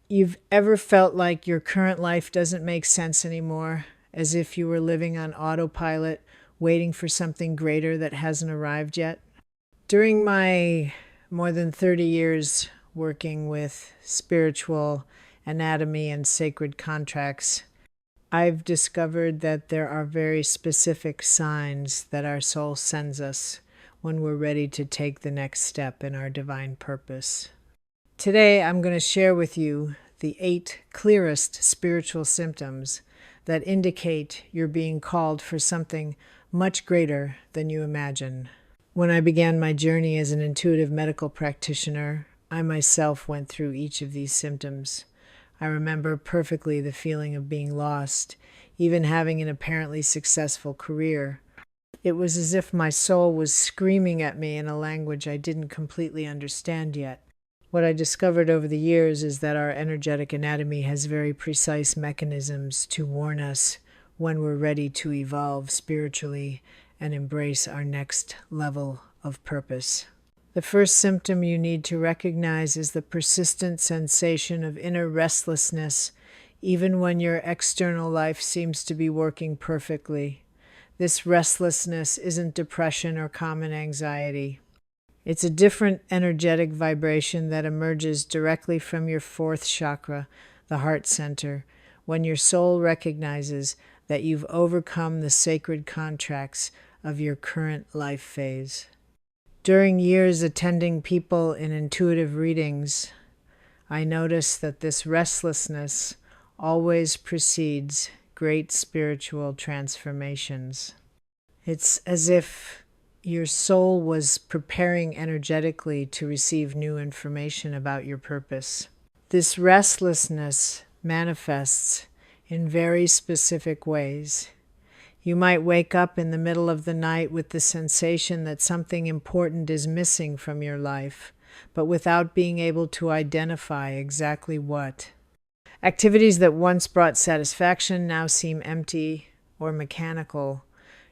You've ever felt like your current life doesn't make sense anymore, as if you were living on autopilot, waiting for something greater that hasn't arrived yet? During my more than 30 years working with spiritual anatomy and sacred contracts, I've discovered that there are very specific signs that our soul sends us when we're ready to take the next step in our divine purpose. Today, I'm going to share with you the 8 clearest spiritual symptoms that indicate you're being called for something much greater than you imagine. When I began my journey as an intuitive medical practitioner, I myself went through each of these symptoms. I remember perfectly the feeling of being lost, even having an apparently successful career. It was as if my soul was screaming at me in a language I didn't completely understand yet. What I discovered over the years is that our energetic anatomy has very precise mechanisms to warn us when we're ready to evolve spiritually and embrace our next level of purpose. The first symptom you need to recognize is the persistent sensation of inner restlessness, even when your external life seems to be working perfectly. This restlessness isn't depression or common anxiety. It's a different energetic vibration that emerges directly from your 4th chakra, the heart center, when your soul recognizes that you've overcome the sacred contracts of your current life phase. During years attending people in intuitive readings, I noticed that this restlessness always precedes great spiritual transformations. It's as if your soul was preparing energetically to receive new information about your purpose. This restlessness manifests in very specific ways. You might wake up in the middle of the night with the sensation that something important is missing from your life, but without being able to identify exactly what. Activities that once brought satisfaction now seem empty or mechanical.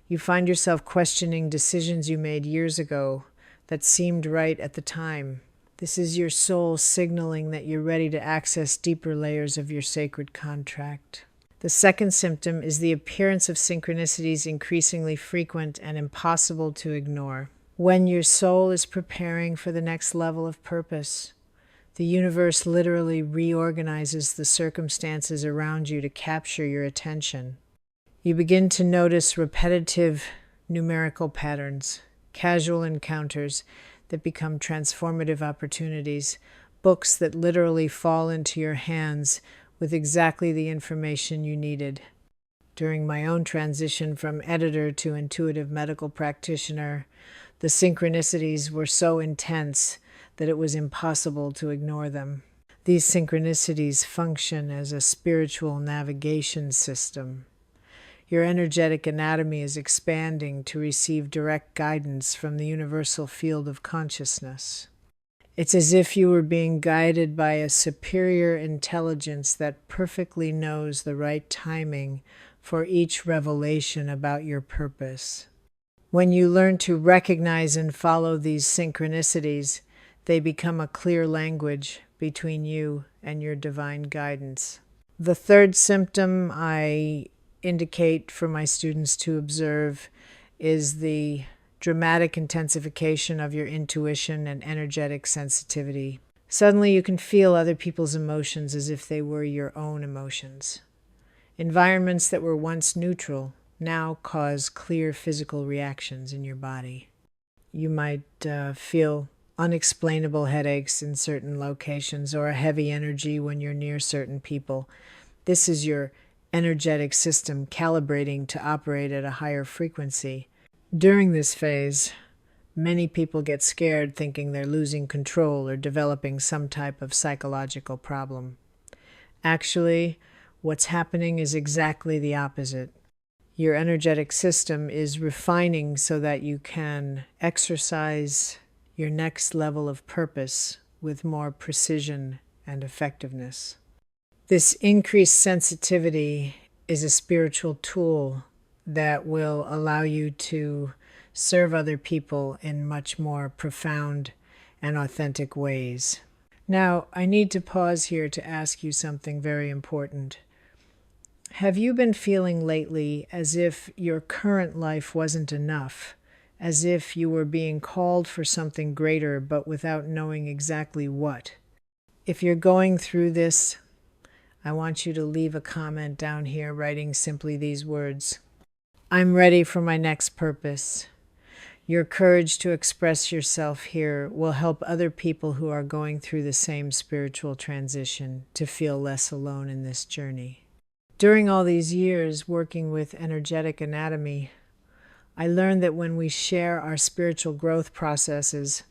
You find yourself questioning decisions you made years ago that seemed right at the time. This is your soul signaling that you're ready to access deeper layers of your sacred contract. The second symptom is the appearance of synchronicities increasingly frequent and impossible to ignore. When your soul is preparing for the next level of purpose, the universe literally reorganizes the circumstances around you to capture your attention. You begin to notice repetitive numerical patterns, casual encounters that become transformative opportunities, books that literally fall into your hands with exactly the information you needed. During my own transition from editor to intuitive medical practitioner, the synchronicities were so intense that it was impossible to ignore them. These synchronicities function as a spiritual navigation system. Your energetic anatomy is expanding to receive direct guidance from the universal field of consciousness. It's as if you were being guided by a superior intelligence that perfectly knows the right timing for each revelation about your purpose. When you learn to recognize and follow these synchronicities, they become a clear language between you and your divine guidance. The third symptom I indicate for my students to observe is the dramatic intensification of your intuition and energetic sensitivity. Suddenly you can feel other people's emotions as if they were your own emotions. Environments that were once neutral now cause clear physical reactions in your body. You might feel unexplainable headaches in certain locations or a heavy energy when you're near certain people. This is your energetic system calibrating to operate at a higher frequency. During this phase, many people get scared thinking they're losing control or developing some type of psychological problem. Actually, what's happening is exactly the opposite. Your energetic system is refining so that you can exercise your next level of purpose with more precision and effectiveness. This increased sensitivity is a spiritual tool that will allow you to serve other people in much more profound and authentic ways. Now, I need to pause here to ask you something very important. Have you been feeling lately as if your current life wasn't enough? As if you were being called for something greater but without knowing exactly what? If you're going through this, I want you to leave a comment down here writing simply these words: I'm ready for my next purpose. Your courage to express yourself here will help other people who are going through the same spiritual transition to feel less alone in this journey. During all these years working with energetic anatomy, I learned that when we share our spiritual growth processes,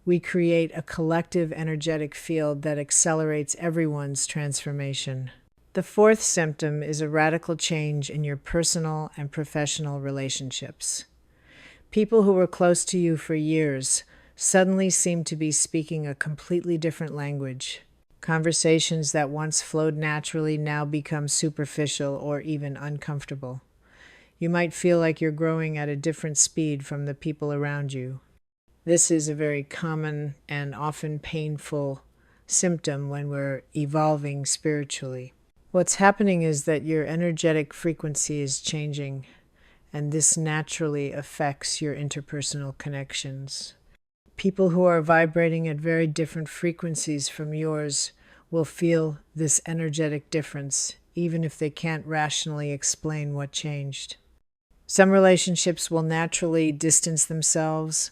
we create a collective energetic field that accelerates everyone's transformation. The fourth symptom is a radical change in your personal and professional relationships. People who were close to you for years suddenly seem to be speaking a completely different language. Conversations that once flowed naturally now become superficial or even uncomfortable. You might feel like you're growing at a different speed from the people around you. This is a very common and often painful symptom when we're evolving spiritually. What's happening is that your energetic frequency is changing, and this naturally affects your interpersonal connections. People who are vibrating at very different frequencies from yours will feel this energetic difference, even if they can't rationally explain what changed. Some relationships will naturally distance themselves,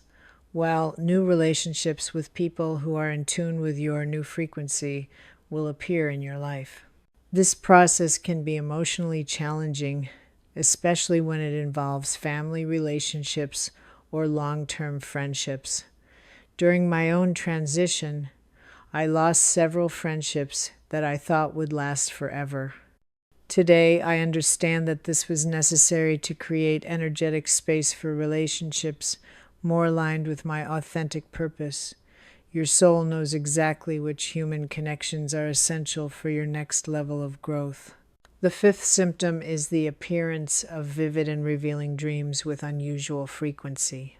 while new relationships with people who are in tune with your new frequency will appear in your life. This process can be emotionally challenging, especially when it involves family relationships or long-term friendships. During my own transition, I lost several friendships that I thought would last forever. Today, I understand that this was necessary to create energetic space for relationships more aligned with my authentic purpose. Your soul knows exactly which human connections are essential for your next level of growth. The fifth symptom is the appearance of vivid and revealing dreams with unusual frequency.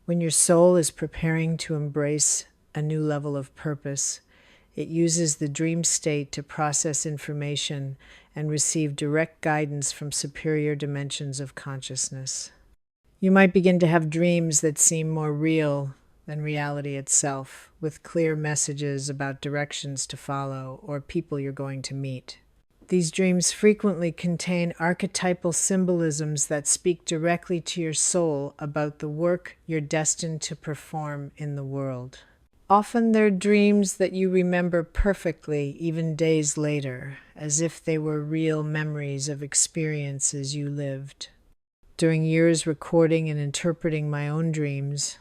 When your soul is preparing to embrace a new level of purpose, it uses the dream state to process information and receive direct guidance from superior dimensions of consciousness. You might begin to have dreams that seem more real than reality itself, with clear messages about directions to follow or people you're going to meet. These dreams frequently contain archetypal symbolisms that speak directly to your soul about the work you're destined to perform in the world. Often they're dreams that you remember perfectly, even days later, as if they were real memories of experiences you lived. During years recording and interpreting my own dreams,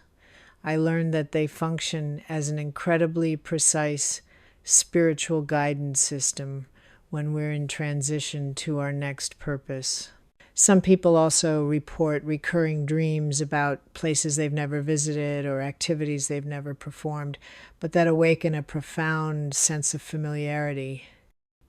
I learned that they function as an incredibly precise spiritual guidance system when we're in transition to our next purpose. Some people also report recurring dreams about places they've never visited or activities they've never performed, but that awaken a profound sense of familiarity.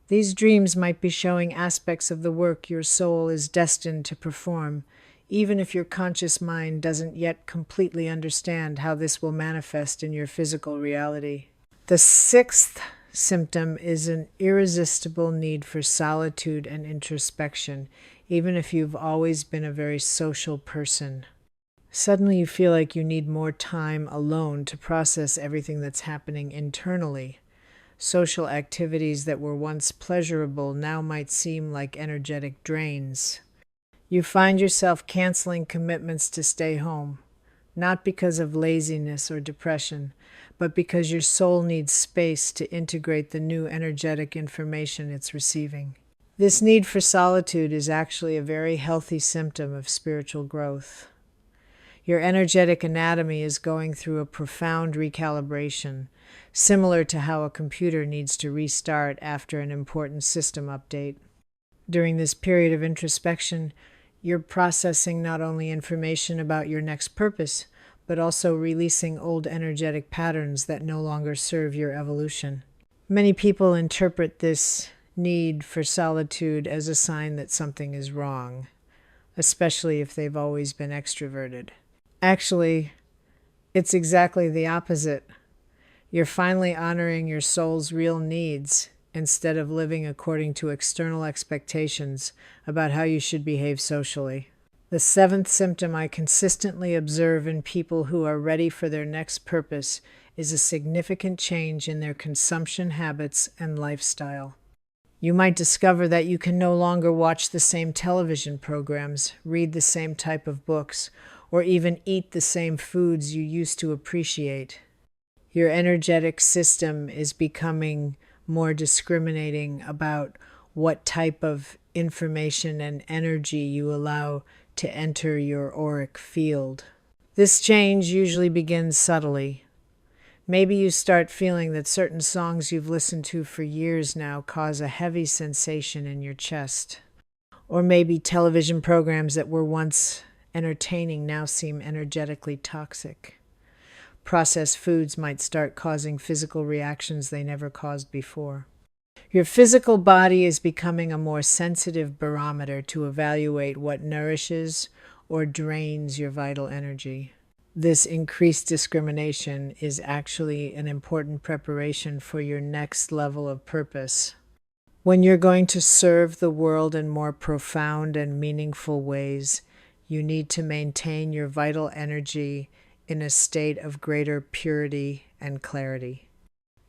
These dreams might be showing aspects of the work your soul is destined to perform, even if your conscious mind doesn't yet completely understand how this will manifest in your physical reality. The sixth symptom is an irresistible need for solitude and introspection, even if you've always been a very social person. Suddenly you feel like you need more time alone to process everything that's happening internally. Social activities that were once pleasurable now might seem like energetic drains. You find yourself canceling commitments to stay home, not because of laziness or depression, but because your soul needs space to integrate the new energetic information it's receiving. This need for solitude is actually a very healthy symptom of spiritual growth. Your energetic anatomy is going through a profound recalibration, similar to how a computer needs to restart after an important system update. During this period of introspection, you're processing not only information about your next purpose, but also releasing old energetic patterns that no longer serve your evolution. Many people interpret this need for solitude as a sign that something is wrong, especially if they've always been extroverted. Actually, it's exactly the opposite. You're finally honoring your soul's real needs instead of living according to external expectations about how you should behave socially. The seventh symptom I consistently observe in people who are ready for their next purpose is a significant change in their consumption habits and lifestyle. You might discover that you can no longer watch the same television programs, read the same type of books, or even eat the same foods you used to appreciate. Your energetic system is becoming more discriminating about what type of information and energy you allow to enter your auric field. This change usually begins subtly. Maybe you start feeling that certain songs you've listened to for years now cause a heavy sensation in your chest. Or maybe television programs that were once entertaining now seem energetically toxic. Processed foods might start causing physical reactions they never caused before. Your physical body is becoming a more sensitive barometer to evaluate what nourishes or drains your vital energy. This increased discrimination is actually an important preparation for your next level of purpose. When you're going to serve the world in more profound and meaningful ways, you need to maintain your vital energy in a state of greater purity and clarity.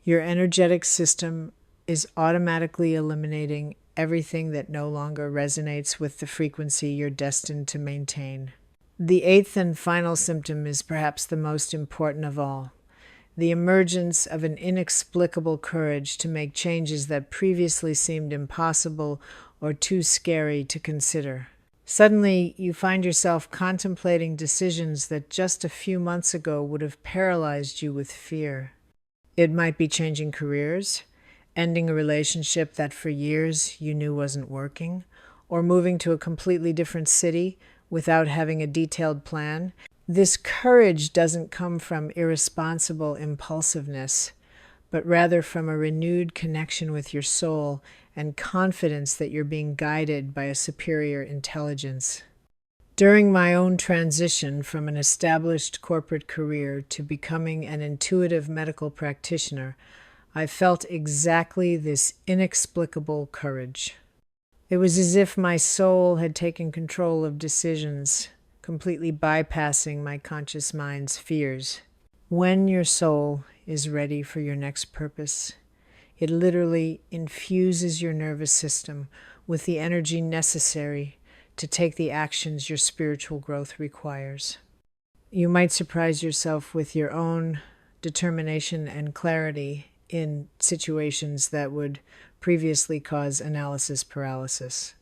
Your energetic system is automatically eliminating everything that no longer resonates with the frequency you're destined to maintain. The eighth and final symptom is perhaps the most important of all: the emergence of an inexplicable courage to make changes that previously seemed impossible or too scary to consider. Suddenly, you find yourself contemplating decisions that just a few months ago would have paralyzed you with fear. It might be changing careers, ending a relationship that for years you knew wasn't working, or moving to a completely different city without having a detailed plan. This courage doesn't come from irresponsible impulsiveness, but rather from a renewed connection with your soul and confidence that you're being guided by a superior intelligence. During my own transition from an established corporate career to becoming an intuitive medical practitioner, I felt exactly this inexplicable courage. It was as if my soul had taken control of decisions, completely bypassing my conscious mind's fears. When your soul is ready for your next purpose, it literally infuses your nervous system with the energy necessary to take the actions your spiritual growth requires. You might surprise yourself with your own determination and clarity in situations that would previously cause analysis paralysis.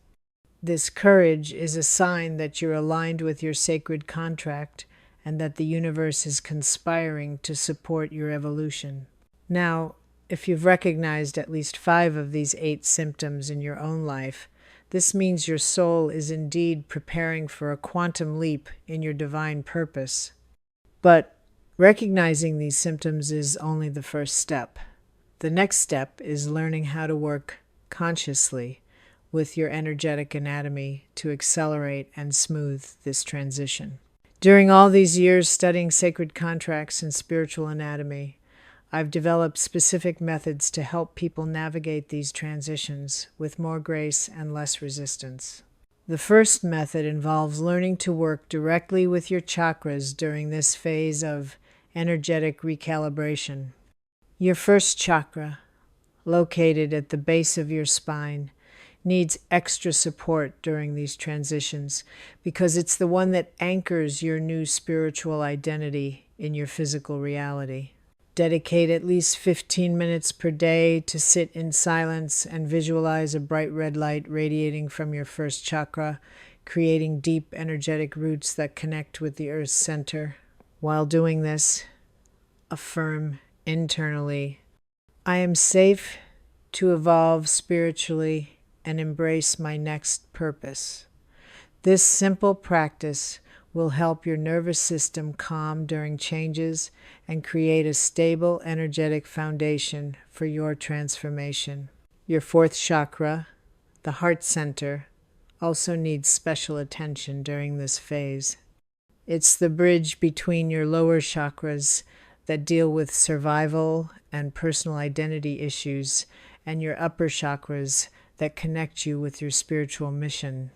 This courage is a sign that you're aligned with your sacred contract and that the universe is conspiring to support your evolution. Now, if you've recognized at least 5 of these 8 symptoms in your own life, this means your soul is indeed preparing for a quantum leap in your divine purpose. But recognizing these symptoms is only the first step. The next step is learning how to work consciously with your energetic anatomy to accelerate and smooth this transition. During all these years studying sacred contracts and spiritual anatomy, I've developed specific methods to help people navigate these transitions with more grace and less resistance. The first method involves learning to work directly with your chakras during this phase of energetic recalibration. Your first chakra, located at the base of your spine, needs extra support during these transitions because it's the one that anchors your new spiritual identity in your physical reality. Dedicate at least 15 minutes per day to sit in silence and visualize a bright red light radiating from your first chakra, creating deep energetic roots that connect with the Earth's center. While doing this, affirm internally, I am safe to evolve spiritually and embrace my next purpose. This simple practice will help your nervous system calm during changes and create a stable, energetic foundation for your transformation. Your fourth chakra, the heart center, also needs special attention during this phase. It's the bridge between your lower chakras that deal with survival and personal identity issues, and your upper chakras that connect you with your spiritual mission.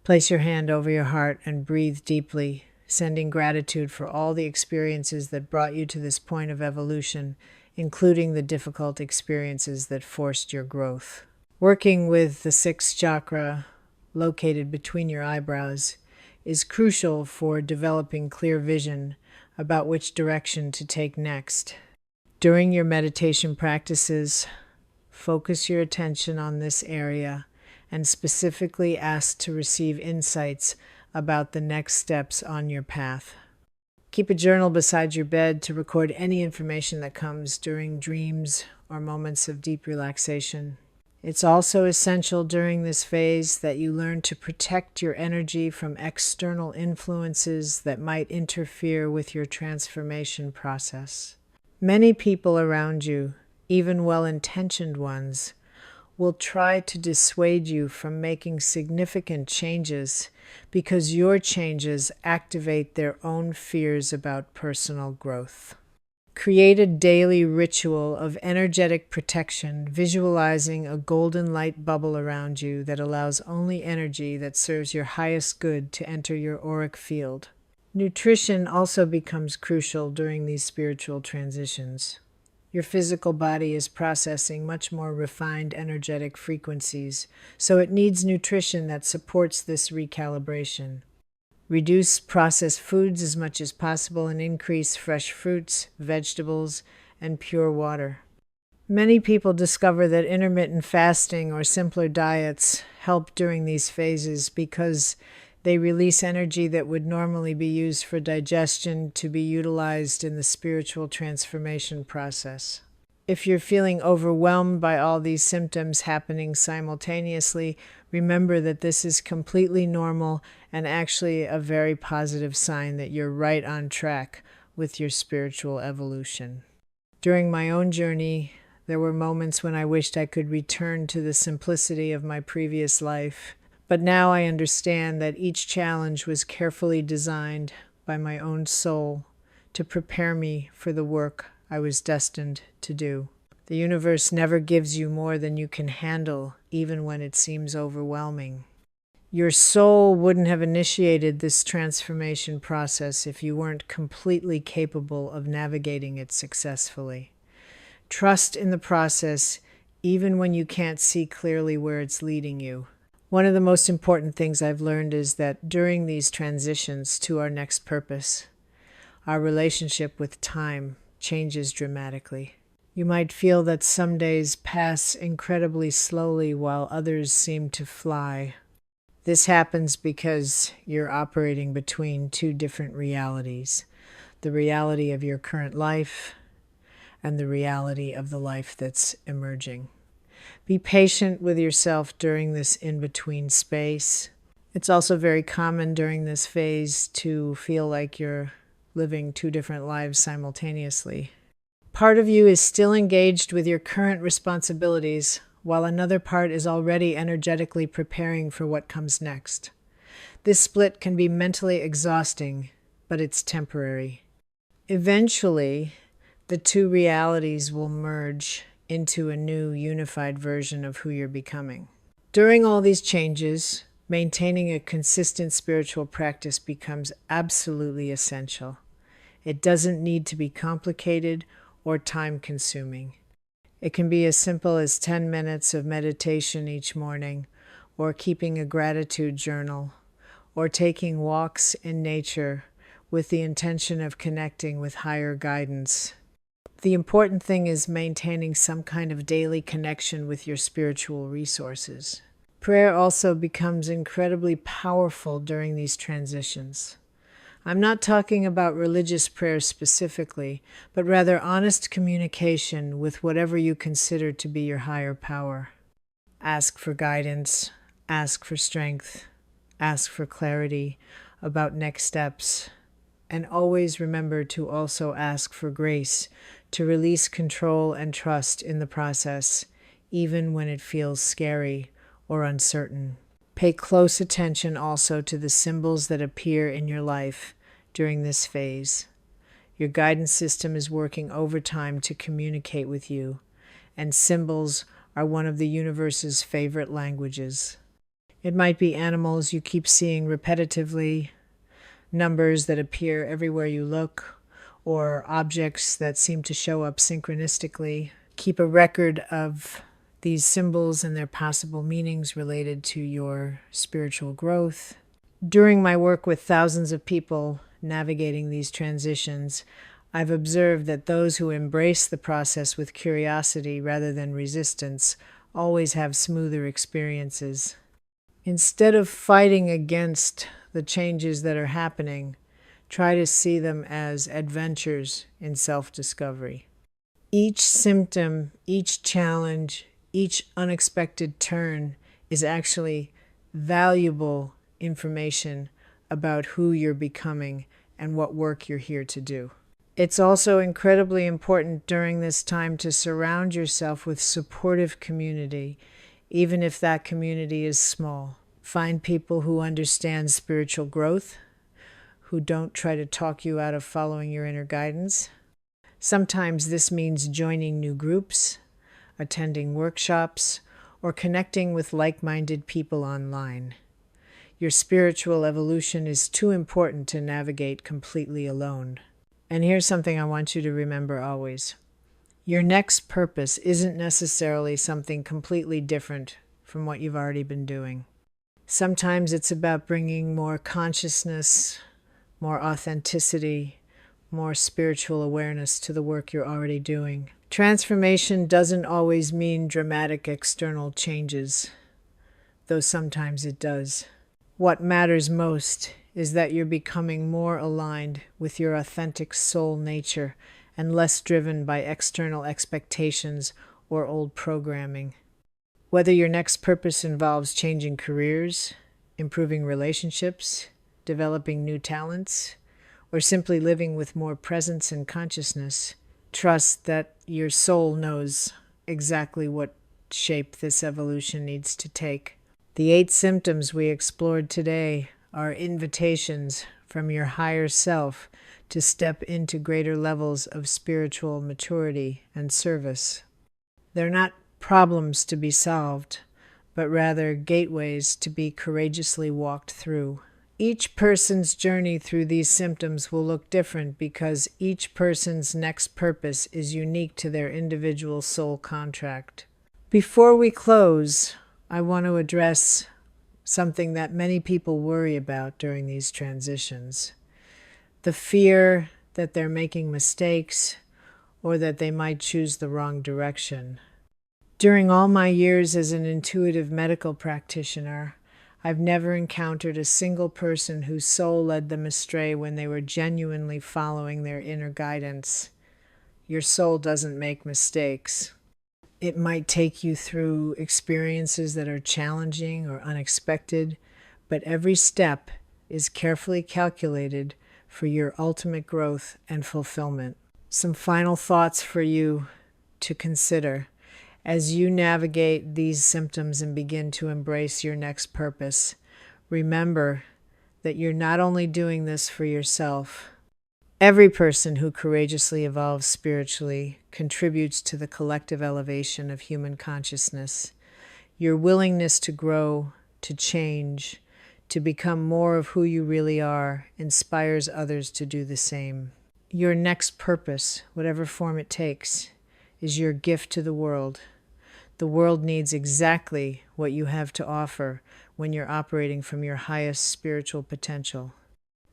Place your hand over your heart and breathe deeply, sending gratitude for all the experiences that brought you to this point of evolution, including the difficult experiences that forced your growth. Working with the sixth chakra, located between your eyebrows, is crucial for developing clear vision about which direction to take next. During your meditation practices, focus your attention on this area and specifically ask to receive insights about the next steps on your path. Keep a journal beside your bed to record any information that comes during dreams or moments of deep relaxation. It's also essential during this phase that you learn to protect your energy from external influences that might interfere with your transformation process. Many people around you, even well-intentioned ones, will try to dissuade you from making significant changes because your changes activate their own fears about personal growth. Create a daily ritual of energetic protection, visualizing a golden light bubble around you that allows only energy that serves your highest good to enter your auric field. Nutrition also becomes crucial during these spiritual transitions. Your physical body is processing much more refined energetic frequencies, so it needs nutrition that supports this recalibration. Reduce processed foods as much as possible and increase fresh fruits, vegetables, and pure water. Many people discover that intermittent fasting or simpler diets help during these phases because they release energy that would normally be used for digestion to be utilized in the spiritual transformation process. If you're feeling overwhelmed by all these symptoms happening simultaneously, remember that this is completely normal and actually a very positive sign that you're right on track with your spiritual evolution. During my own journey, there were moments when I wished I could return to the simplicity of my previous life, but now I understand that each challenge was carefully designed by my own soul to prepare me for the work I was destined to do. The universe never gives you more than you can handle, even when it seems overwhelming. Your soul wouldn't have initiated this transformation process if you weren't completely capable of navigating it successfully. Trust in the process, even when you can't see clearly where it's leading you. One of the most important things I've learned is that during these transitions to our next purpose, our relationship with time changes dramatically. You might feel that some days pass incredibly slowly while others seem to fly. This happens because you're operating between two different realities, the reality of your current life and the reality of the life that's emerging. Be patient with yourself during this in-between space. It's also very common during this phase to feel like you're living two different lives simultaneously. Part of you is still engaged with your current responsibilities, while another part is already energetically preparing for what comes next. This split can be mentally exhausting, but it's temporary. Eventually, the two realities will merge into a new unified version of who you're becoming. During all these changes, maintaining a consistent spiritual practice becomes absolutely essential. It doesn't need to be complicated or time-consuming. It can be as simple as 10 minutes of meditation each morning, or keeping a gratitude journal, or taking walks in nature with the intention of connecting with higher guidance. The important thing is maintaining some kind of daily connection with your spiritual resources. Prayer also becomes incredibly powerful during these transitions. I'm not talking about religious prayer specifically, but rather honest communication with whatever you consider to be your higher power. Ask for guidance, ask for strength, ask for clarity about next steps, and always remember to also ask for grace to release control and trust in the process, even when it feels scary or uncertain. Pay close attention also to the symbols that appear in your life during this phase. Your guidance system is working overtime to communicate with you, and symbols are one of the universe's favorite languages. It might be animals you keep seeing repetitively, numbers that appear everywhere you look, or objects that seem to show up synchronistically. Keep a record of these symbols and their possible meanings related to your spiritual growth. During my work with thousands of people navigating these transitions, I've observed that those who embrace the process with curiosity rather than resistance always have smoother experiences. Instead of fighting against the changes that are happening, try to see them as adventures in self-discovery. Each symptom, each challenge, each unexpected turn is actually valuable information about who you're becoming and what work you're here to do. It's also incredibly important during this time to surround yourself with supportive community, even if that community is small. Find people who understand spiritual growth, who don't try to talk you out of following your inner guidance. Sometimes this means joining new groups, attending workshops, or connecting with like-minded people online. Your spiritual evolution is too important to navigate completely alone. And here's something I want you to remember always. Your next purpose isn't necessarily something completely different from what you've already been doing. Sometimes it's about bringing more consciousness, more authenticity, more spiritual awareness to the work you're already doing. Transformation doesn't always mean dramatic external changes, though sometimes it does. What matters most is that you're becoming more aligned with your authentic soul nature and less driven by external expectations or old programming. Whether your next purpose involves changing careers, improving relationships, developing new talents, or simply living with more presence and consciousness, trust that your soul knows exactly what shape this evolution needs to take. The 8 symptoms we explored today are invitations from your higher self to step into greater levels of spiritual maturity and service. They're not problems to be solved, but rather gateways to be courageously walked through. Each person's journey through these symptoms will look different because each person's next purpose is unique to their individual soul contract. Before we close, I want to address something that many people worry about during these transitions. The fear that they're making mistakes or that they might choose the wrong direction. During all my years as an intuitive medical practitioner, I've never encountered a single person whose soul led them astray when they were genuinely following their inner guidance. Your soul doesn't make mistakes. It might take you through experiences that are challenging or unexpected, but every step is carefully calculated for your ultimate growth and fulfillment. Some final thoughts for you to consider. As you navigate these symptoms and begin to embrace your next purpose, remember that you're not only doing this for yourself. Every person who courageously evolves spiritually contributes to the collective elevation of human consciousness. Your willingness to grow, to change, to become more of who you really are, inspires others to do the same. Your next purpose, whatever form it takes, is your gift to the world. The world needs exactly what you have to offer when you're operating from your highest spiritual potential.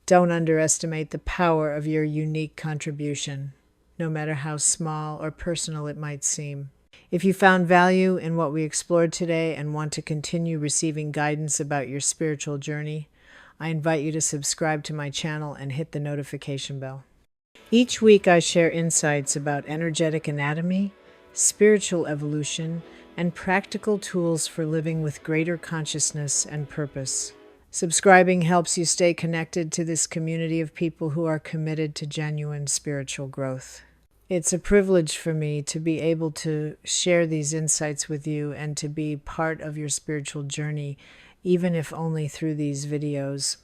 Don't underestimate the power of your unique contribution, no matter how small or personal it might seem. If you found value in what we explored today and want to continue receiving guidance about your spiritual journey, I invite you to subscribe to my channel and hit the notification bell. Each week I share insights about energetic anatomy, spiritual evolution, and practical tools for living with greater consciousness and purpose. Subscribing helps you stay connected to this community of people who are committed to genuine spiritual growth. It's a privilege for me to be able to share these insights with you and to be part of your spiritual journey, even if only through these videos.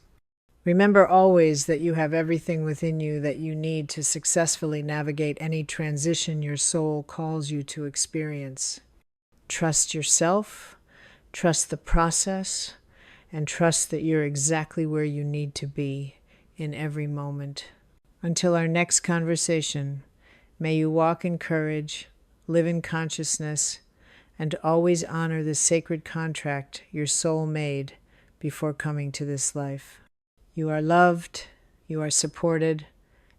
Remember always that you have everything within you that you need to successfully navigate any transition your soul calls you to experience. Trust yourself, trust the process, and trust that you're exactly where you need to be in every moment. Until our next conversation, may you walk in courage, live in consciousness, and always honor the sacred contract your soul made before coming to this life. You are loved, you are supported,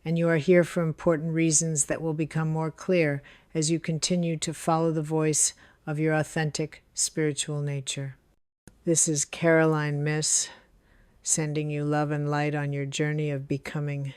and you are here for important reasons that will become more clear as you continue to follow the voice of your authentic spiritual nature. This is Caroline Myss, sending you love and light on your journey of becoming.